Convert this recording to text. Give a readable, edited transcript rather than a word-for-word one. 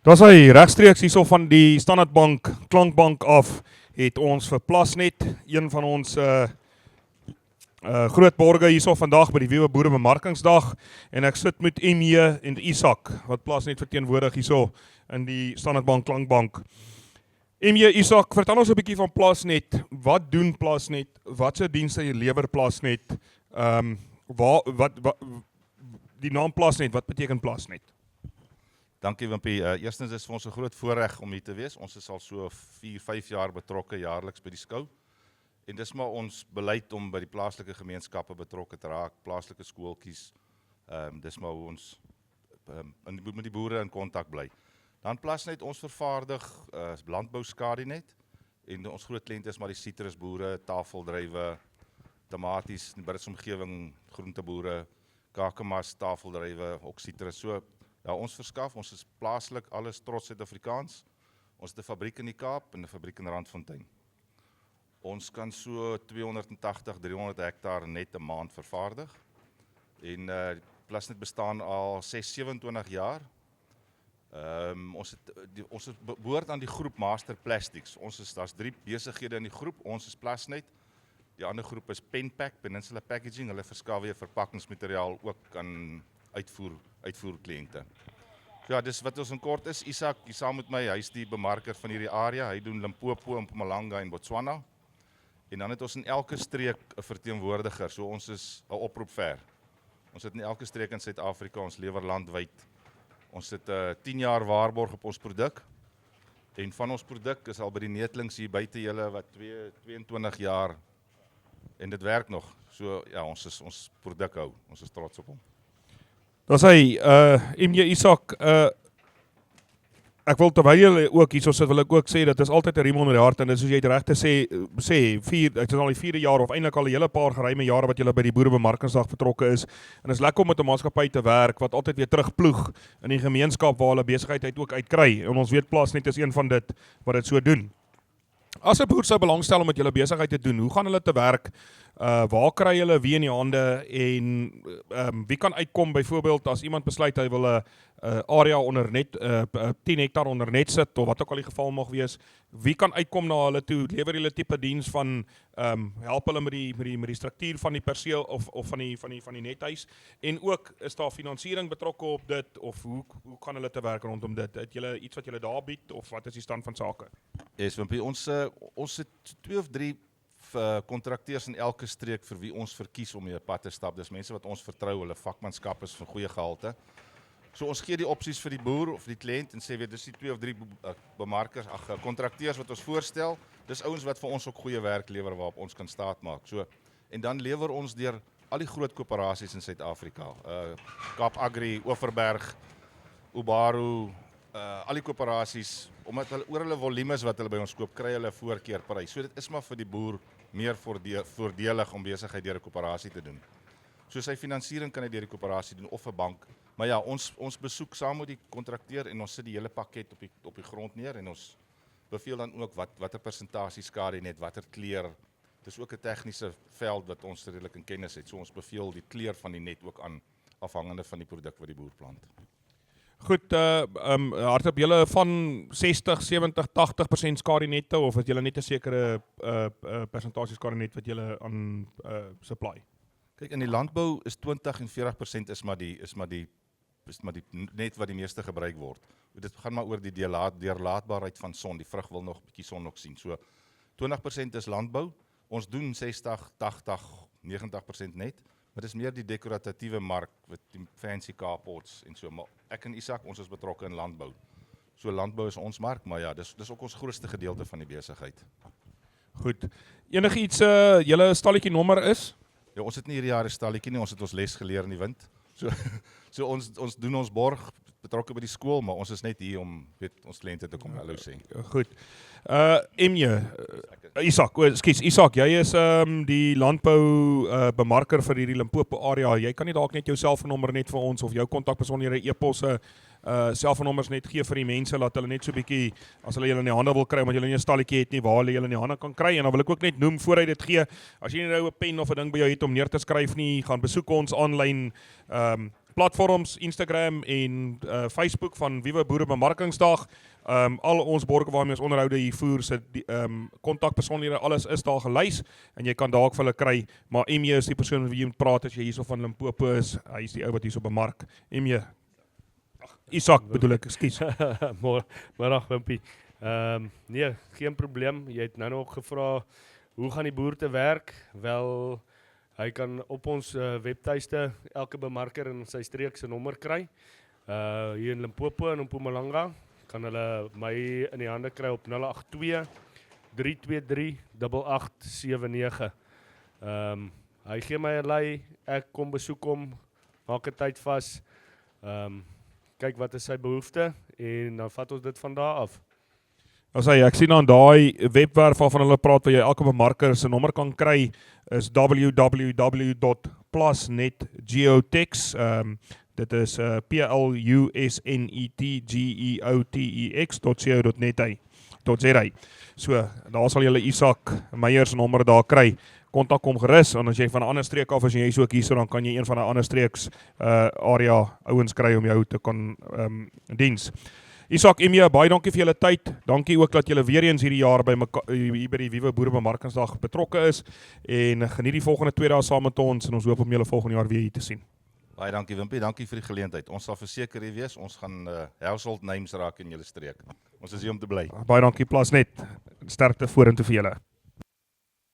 Daar's hy regstreeks hierso van die Standard Bank Klankbank af het ons vir Plasnet, een van ons groot borge hierso vandag by die Wiewe Boere Bemarkingsdag, en ek sit met MJ en Isak wat Plasnet verteenwoordig hierso in die Standard Bank Klankbank. MJ, Isak, vertel ons 'n bietjie van Plasnet. Wat doen Plasnet? Watse dienste lewer Plasnet? Wat die naam Plasnet, wat beteken Plasnet? Dankie Wimpie. Eerstens is vir ons 'n groot voorreg om hier te wees. Ons is al so 4-5 jaar betrokke jaarliks by die skou. En dis maar ons beleid om by die plaaslike gemeenskappe betrokke te raak, plaaslike skooltjies. Dis maar hoe ons met die boere in kontak bly. Dan Plasnet, ons vervaardig landbouskadenet en ons groot kliënt is maar die sitrusboere, tafeldrywe, tomaties, in Britsomgewing, groenteboere, kakemas, tafeldrywe, ook sitrus. So ja, ons verskaf, ons is plaaslik, alles trots Suid-Afrikaans. Ons het 'n fabriek in die Kaap en 'n fabriek in Randfontein. Ons kan so 280-300 hektaar net 'n maand vervaardig. En Plasnet bestaan al 26-27 jaar. Ons behoort aan die groep Master Plastics. Daar's 3 besighede in die groep. Ons is Plasnet. Die ander groep is Penpack, Peninsula Packaging. Hulle verskaf weer verpakkingsmateriaal ook aan uitvoerkliënte. Ja, dis wat ons in kort is. Isak, hier saam met my, hy's die bemarker van hierdie area. Hy doen Limpopo, Mpumalanga en Botswana. En dan het ons in elke streek 'n verteenwoordiger. So ons is 'n oproep ver. Ons het in elke streek in Suid-Afrika, ons lewer landwyd. Ons het 10 jaar waarborg op ons produk. En van ons produk is al by die netlings hier buite julle wat 22 jaar en dit werk nog. So ja, ons produk hou. Ons is trots op hom. Daar's hy, MJ Isak, ek wil terwyl jy ook hierso sit, wil ek ook sê, dat is altyd 'n riem onder die hart, en dis soos jy het reg te sê, dit is al die 4de jaar, of eintlik al 'n hele paar geruime jare wat jy by die Boerebemarkingsdag betrokke is, en is lekker om met 'n maatskappy te werk, wat altyd weer terugploeg in die gemeenskap waar hulle besigheid ook uitkry, en ons weet Plasnet is een van dit, wat dit so doen. As 'n boer sou belangstel om met julle besigheid te doen, hoe gaan hulle te werk? Waar kry hulle wie in die hande en wie kan uitkom byvoorbeeld as iemand besluit hy wil 'n area onder net 10 hektar onder net sit of wat ook al die geval mag wees, wie kan uitkom na hulle toe? Lewer hulle tipe diens van help hulle met die struktuur van die perseel of van die nethuis, en ook is daar finansiering betrokke op dit, of hoe kan hulle te werk rondom dit? Het julle iets wat julle daar bied, of wat is die stand van sake? Yes, Wimpie, ons het 2 of 3 kontrakteurs in elke streek vir wie ons verkies om hier pad te stap. Dis mense wat ons vertrou, hulle vakmanskap is van goeie gehalte. So ons gee die opsies vir die boer of die kliënt en sê weer, dis die 2 of 3 bemarkers, kontrakteurs wat ons voorstel. Dis ouens wat vir ons ook goeie werk lewer waarop ons kan staat maak. So, en dan lewer ons deur al die groot koöperasies in Suid-Afrika. Kaap Agri, Oeverberg, Ubaru, al die koöperasies, omdat hulle oor hulle volumes wat hulle by ons koop, kry hulle voorkeurprys. So dit is maar vir die boer meer voordelig om besigheid deur 'n koöperasie te doen. So sy finansiering kan hy deur die koöperasie doen of 'n bank. Maar ja, ons besoek saam met die kontrakteur en ons sit die hele pakket op die grond neer en ons beveel dan ook watter persentasie skade net, watter kleur. Dis ook 'n tegniese veld wat ons redelik in kennis het. So ons beveel die kleur van die net ook aan, afhangende van die produk wat die boer plant. Goed, hardop julle van 60, 70, 80% skadinette, of het julle net 'n sekere persentasie skadinet wat julle aan supply? Kyk, in die landbou is 20 en 40% is maar die net wat die meeste gebruik word. Dit gaan maar oor die deurlaatbaarheid van son. Die vrug wil nog 'n bietjie son ook sien. So 20% is landbou. Ons doen 60, 80, 90% net. Maar dis meer die dekoratiewe mark met die fancy carports en so. Maar ek en Isak, ons is betrokke in landbou. So landbou is ons mark, maar ja, dis ook ons grootste gedeelte van die besigheid. Goed. Enigiets julle stalletjie nommer is? Ja, ons het nie hierdie jaar 'n stalletjie nie, ons het ons les geleer in die wind. So ons doen ons borg betrokke by die skool, maar ons is net hier om ons kliënte te kom hallo sê. Goed. MJ, Isak, jy is die landbou bemarker vir hierdie Limpopo area. Jy kan nie dalk net jou selfoonnommer net vir ons of jou kontakbesonderhede, e-posse, selfoonnommers net gee vir die mense, laat hulle net so 'n bietjie, as hulle julle in die hande wil kry, omdat julle nie 'n stalletjie het nie, waar hulle julle in die hande kan kry. En dan wil ek ook net noem voor hy dit gee, as jy nie nou 'n pen of 'n ding by jou het om neer te skryf nie, gaan besoek ons aanlyn platforms, Instagram en Facebook van Viva Boere Bemarkingsdag. Al ons borge waarmee ons onderhoude hier voer, se kontakpersonlighede, alles is daar gelys en jy kan dalk vir hulle kry, maar MJ is die persoon met wie jy moet praat as jy hierso van Limpopo is. Hy is die ou wat hierso bemark. MJ. Isak bedoel ek, ekskuus. Middag Wimpie. Nee, geen probleem. Jy het nou nog gevra hoe gaan die boer te werk? Wel, hy kan op ons webtuiste elke bemarker in sy streek se nommer kry. Hier in Limpopo en in Mpumalanga kan hulle my in die hande kry op 082 323 8879. Hy gee my 'n lei, ek kom besoek hom, maak 'n tyd vas. Kyk wat is sy behoefte en dan vat ons dit van daar af. Ek sien aan daai webwerf waarvan hulle praat waar jy elke bemarker se nommer kan kry is www.plusnetgeotex. Dit is plusnetgeotex.co.za. So, daar sal julle Isak Meyer se nommer daar kry. Kontak hom gerus en as jy van 'n ander streek af is en jy is ook hierso, dan kan jy een van 'n ander streeks area ouens kry om jou te kan diens. Isak, MJ, baie dankie vir julle tyd. Dankie ook dat julle weer eens hierdie jaar hier by die Viva Boere Bemarkingsdag betrokke is en geniet die volgende 2 dae saam met ons en ons hoop om julle volgende jaar weer hier te sien. Baie dankie Wimpie, dankie vir die geleentheid. Ons sal verseker hier wees, ons gaan household names raak in julle streek. Ons is hier om te bly. Baie dankie Plasnet. Sterkte vorentoe vir julle.